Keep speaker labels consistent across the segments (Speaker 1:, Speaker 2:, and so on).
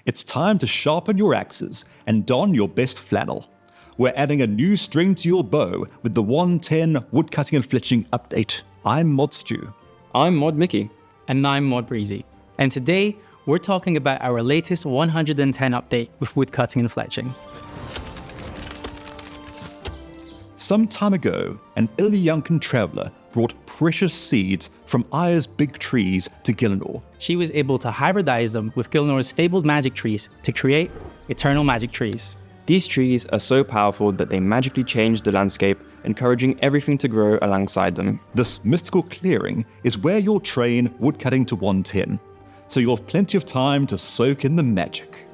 Speaker 1: It's time to sharpen your axes and don your best flannel. We're adding a new string to your bow with the 110 Woodcutting and Fletching update. I'm Mod Stew.
Speaker 2: I'm Mod Mickey.
Speaker 3: And I'm Mod Breezy. And today, we're talking about our latest 110 update with Woodcutting and Fletching.
Speaker 1: Some time ago, an Illiancan traveller brought precious seeds from Aya's big trees to Gielinor.
Speaker 3: She was able to hybridize them with Gielinor's fabled magic trees to create eternal magic trees.
Speaker 2: These trees are so powerful that they magically change the landscape, encouraging everything to grow alongside them.
Speaker 1: This mystical clearing is where you'll train woodcutting to 110, so you'll have plenty of time to soak in the magic.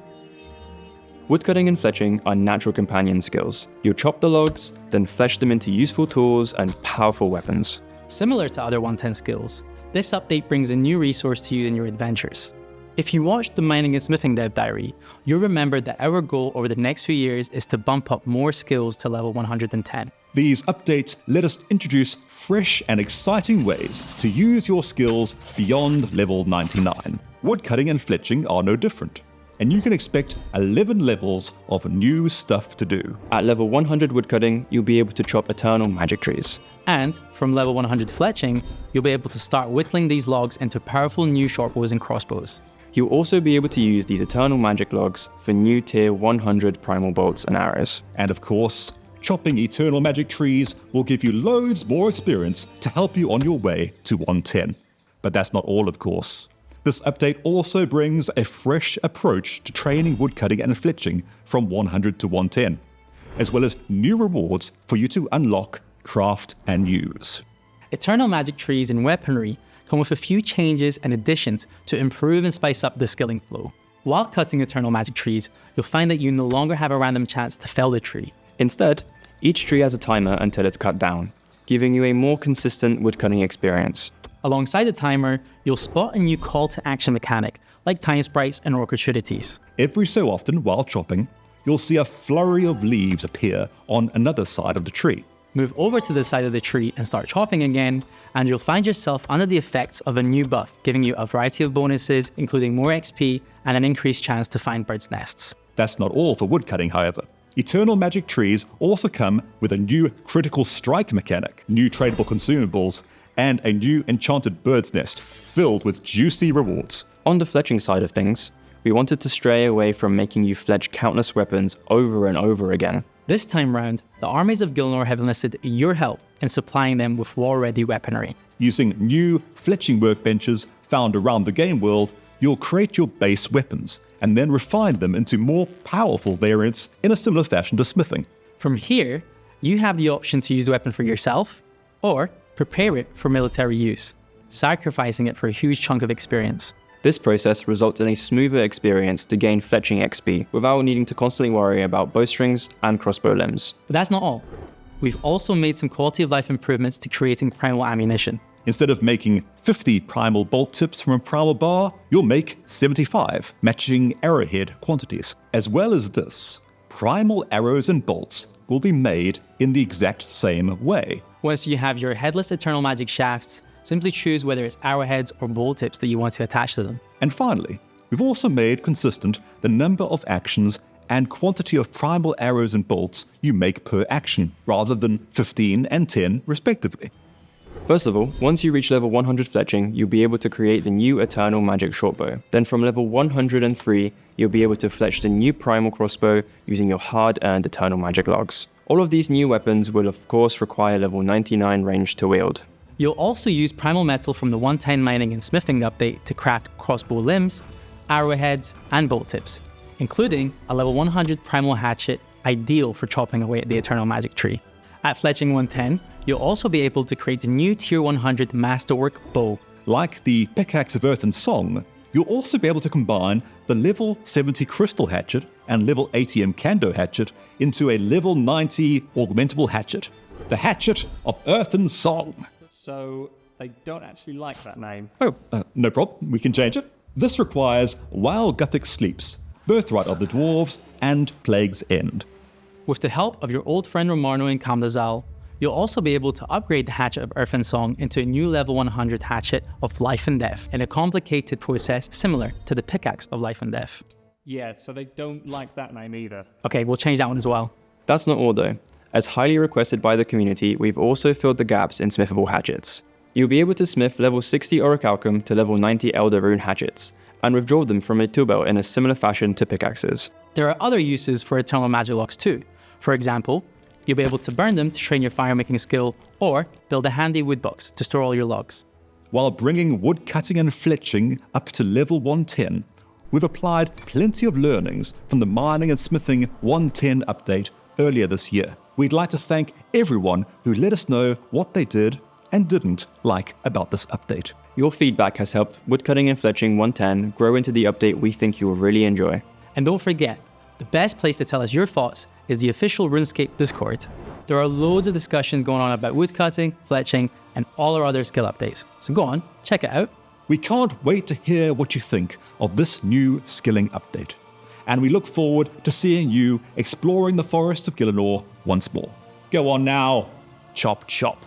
Speaker 2: Woodcutting and fletching are natural companion skills. You'll chop the logs, then fletch them into useful tools and powerful weapons.
Speaker 3: Similar to other 110 skills, this update brings a new resource to use in your adventures. If you watched the Mining and Smithing Dev Diary, you'll remember that our goal over the next few years is to bump up more skills to level 110.
Speaker 1: These updates let us introduce fresh and exciting ways to use your skills beyond level 99. Woodcutting and fletching are no different, and you can expect 11 levels of new stuff to do.
Speaker 2: At level 100 woodcutting, you'll be able to chop eternal magic trees.
Speaker 3: And from level 100 fletching, you'll be able to start whittling these logs into powerful new shortbows and crossbows.
Speaker 2: You'll also be able to use these eternal magic logs for new tier 100 primal bolts and arrows.
Speaker 1: And of course, chopping eternal magic trees will give you loads more experience to help you on your way to 110. But that's not all, of course. This update also brings a fresh approach to training woodcutting and fletching from 100 to 110, as well as new rewards for you to unlock, craft, and use.
Speaker 3: Eternal magic trees and weaponry come with a few changes and additions to improve and spice up the skilling flow. While cutting eternal magic trees, you'll find that you no longer have a random chance to fell the tree.
Speaker 2: Instead, each tree has a timer until it's cut down, giving you a more consistent woodcutting experience.
Speaker 3: Alongside the timer, you'll spot a new call to action mechanic, like time sprites and opportunities.
Speaker 1: Every so often, while chopping, you'll see a flurry of leaves appear on another side of the tree.
Speaker 3: Move over to the side of the tree and start chopping again, and you'll find yourself under the effects of a new buff, giving you a variety of bonuses, including more XP and an increased chance to find birds' nests.
Speaker 1: That's not all for woodcutting, however. Eternal magic trees also come with a new critical strike mechanic, new tradable consumables, and a new enchanted bird's nest filled with juicy rewards.
Speaker 2: On the fletching side of things, we wanted to stray away from making you fletch countless weapons over and over again.
Speaker 3: This time round, the armies of Gielinor have enlisted your help in supplying them with war-ready weaponry.
Speaker 1: Using new fletching workbenches found around the game world, you'll create your base weapons and then refine them into more powerful variants in a similar fashion to smithing.
Speaker 3: From here, you have the option to use the weapon for yourself or prepare it for military use, sacrificing it for a huge chunk of experience.
Speaker 2: This process results in a smoother experience to gain fletching XP without needing to constantly worry about bowstrings and crossbow limbs.
Speaker 3: But that's not all. We've also made some quality of life improvements to creating primal ammunition.
Speaker 1: Instead of making 50 primal bolt tips from a primal bar, you'll make 75, matching arrowhead quantities. As well as this, primal arrows and bolts will be made in the exact same way.
Speaker 3: Once you have your headless eternal magic shafts, simply choose whether it's arrowheads or bolt tips that you want to attach to them.
Speaker 1: And finally, we've also made consistent the number of actions and quantity of primal arrows and bolts you make per action, rather than 15 and 10 respectively.
Speaker 2: First of all, once you reach level 100 fletching, you'll be able to create the new eternal magic shortbow. Then from level 103, you'll be able to fletch the new primal crossbow using your hard-earned eternal magic logs. All of these new weapons will of course require level 99 range to wield.
Speaker 3: You'll also use primal metal from the 110 Mining and Smithing update to craft crossbow limbs, arrowheads, and bolt tips, including a level 100 primal hatchet, ideal for chopping away at the eternal magic tree. At Fletching 110, you'll also be able to create the new tier 100 masterwork bow.
Speaker 1: Like the Pickaxe of Earth and Song, you'll also be able to combine the level 70 crystal hatchet and level 80 Mkando hatchet into a level 90 augmentable hatchet, the Hatchet of Earth and Song.
Speaker 4: So they don't actually like that name.
Speaker 1: Oh, no problem, we can change it. This requires While Guthic Sleeps, Birthright of the Dwarves, and Plague's End.
Speaker 3: With the help of your old friend Romarno and Kamdazal, you'll also be able to upgrade the Hatchet of Earth and Song into a new level 100 Hatchet of Life and Death in a complicated process similar to the Pickaxe of Life and Death.
Speaker 4: Yeah, so they don't like that name either.
Speaker 3: Okay, we'll change that one as well.
Speaker 2: That's not all though. As highly requested by the community, we've also filled the gaps in smithable hatchets. You'll be able to smith level 60 Orichalcum to level 90 Elder Rune hatchets, and withdraw them from a tool belt in a similar fashion to pickaxes.
Speaker 3: There are other uses for Eternal Magic Locks too. For example, you'll be able to burn them to train your firemaking skill, or build a handy wood box to store all your logs.
Speaker 1: While bringing woodcutting and fletching up to level 110, we've applied plenty of learnings from the mining and smithing 110 update earlier this year. We'd like to thank everyone who let us know what they did and didn't like about this update.
Speaker 2: Your feedback has helped Woodcutting and Fletching 110 grow into the update we think you'll really enjoy.
Speaker 3: And don't forget, the best place to tell us your thoughts is the official RuneScape Discord. There are loads of discussions going on about woodcutting, fletching, and all our other skill updates. So go on, check it out.
Speaker 1: We can't wait to hear what you think of this new skilling update. And we look forward to seeing you exploring the forests of Gielinor once more. Go on now, chop chop.